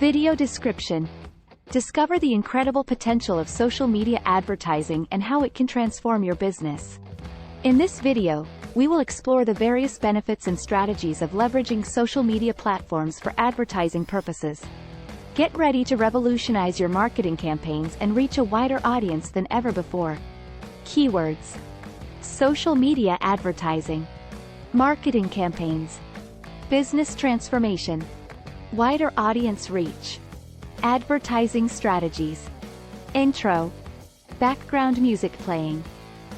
Video description. Discover the incredible potential of social media advertising and how it can transform your business. In this video, we will explore the various benefits and strategies of leveraging social media platforms for advertising purposes. Get ready to revolutionize your marketing campaigns and reach a wider audience than ever before. Keywords: social media advertising, marketing campaigns, business transformation, wider audience reach, advertising strategies. Intro. Background music playing.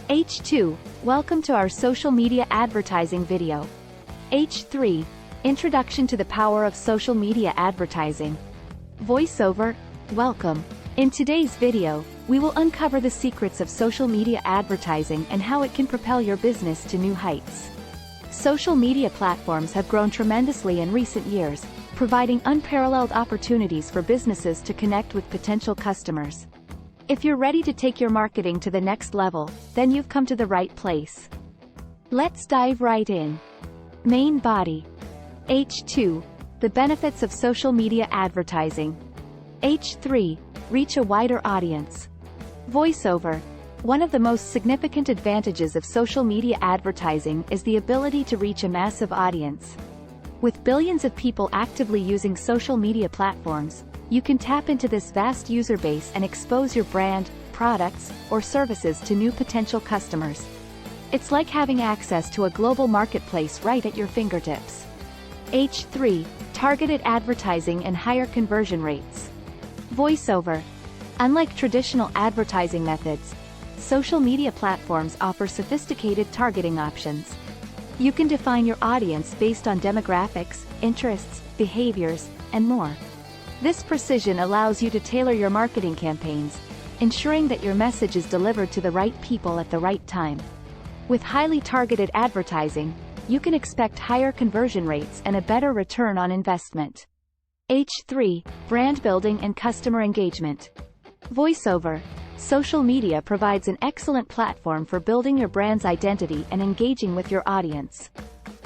H2. Welcome to our social media advertising video. H3. Introduction to the power of social media advertising. Voiceover. Welcome. In today's video, we will uncover the secrets of social media advertising and how it can propel your business to new heights. Social media platforms have grown tremendously in recent years, providing unparalleled opportunities for businesses to connect with potential customers. If you're ready to take your marketing to the next level, then you've come to the right place. Let's dive right in. Main body. H2. The benefits of social media advertising. H3. Reach a wider audience. Voiceover. One of the most significant advantages of social media advertising is the ability to reach a massive audience. With billions of people actively using social media platforms, you can tap into this vast user base and expose your brand, products, or services to new potential customers. It's like having access to a global marketplace right at your fingertips. H3. Targeted advertising and higher conversion rates. Voiceover. Unlike traditional advertising methods, social media platforms offer sophisticated targeting options. You can define your audience based on demographics, interests, behaviors, and more. This precision allows you to tailor your marketing campaigns, ensuring that your message is delivered to the right people at the right time. With highly targeted advertising, you can expect higher conversion rates and a better return on investment. H3. Brand building and customer engagement. Voiceover. Social media provides an excellent platform for building your brand's identity and engaging with your audience.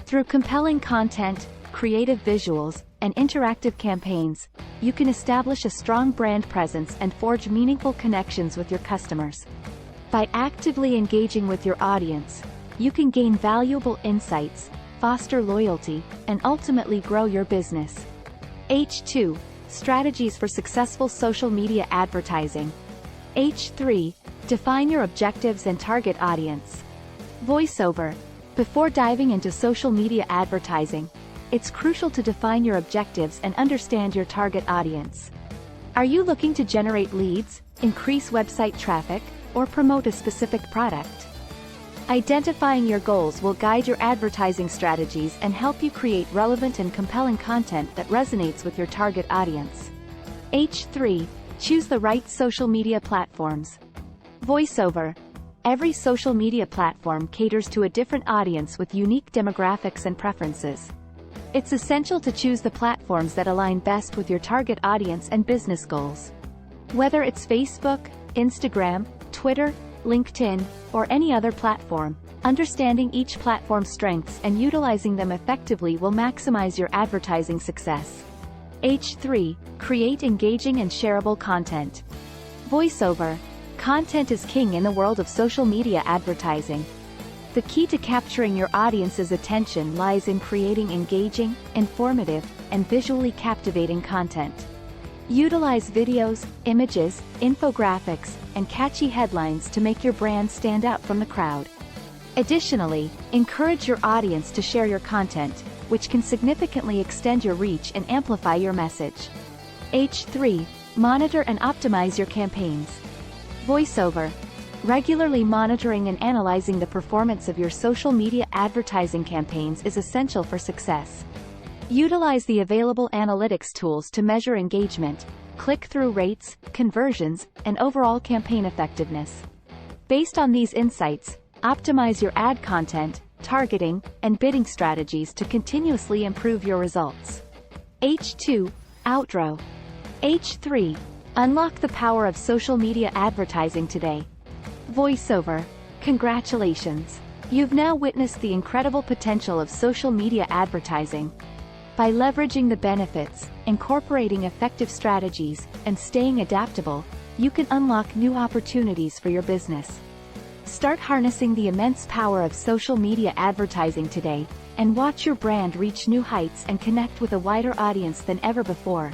Through compelling content, creative visuals, and interactive campaigns, you can establish a strong brand presence and forge meaningful connections with your customers. By actively engaging with your audience, you can gain valuable insights, foster loyalty, and ultimately grow your business. H2. Strategies for successful social media advertising. H3. Define your objectives and target audience. Voiceover. Before diving into social media advertising, it's crucial to define your objectives and understand your target audience. Are you looking to generate leads, increase website traffic, or promote a specific product? Identifying your goals will guide your advertising strategies and help you create relevant and compelling content that resonates with your target audience. H3. Choose the right social media platforms. Voiceover. Every social media platform caters to a different audience with unique demographics and preferences. It's essential to choose the platforms that align best with your target audience and business goals. Whether it's Facebook, Instagram, Twitter, LinkedIn, or any other platform, understanding each platform's strengths and utilizing them effectively will maximize your advertising success. H3. Create engaging and shareable content. Voiceover. Content is king in the world of social media advertising. The key to capturing your audience's attention lies in creating engaging, informative, and visually captivating content. Utilize videos, images, infographics, and catchy headlines to make your brand stand out from the crowd. Additionally, encourage your audience to share your content, which can significantly extend your reach and amplify your message. H3. Monitor and optimize your campaigns. Voiceover. Regularly monitoring and analyzing the performance of your social media advertising campaigns is essential for success. Utilize the available analytics tools to measure engagement, click-through rates, conversions, and overall campaign effectiveness. Based on these insights, optimize your ad content, targeting, and bidding strategies to continuously improve your results. H2. Outro. H3. Unlock the power of social media advertising today. Voiceover. Congratulations! You've now witnessed the incredible potential of social media advertising. By leveraging the benefits, incorporating effective strategies, and staying adaptable, you can unlock new opportunities for your business. Start harnessing the immense power of social media advertising today, and watch your brand reach new heights and connect with a wider audience than ever before.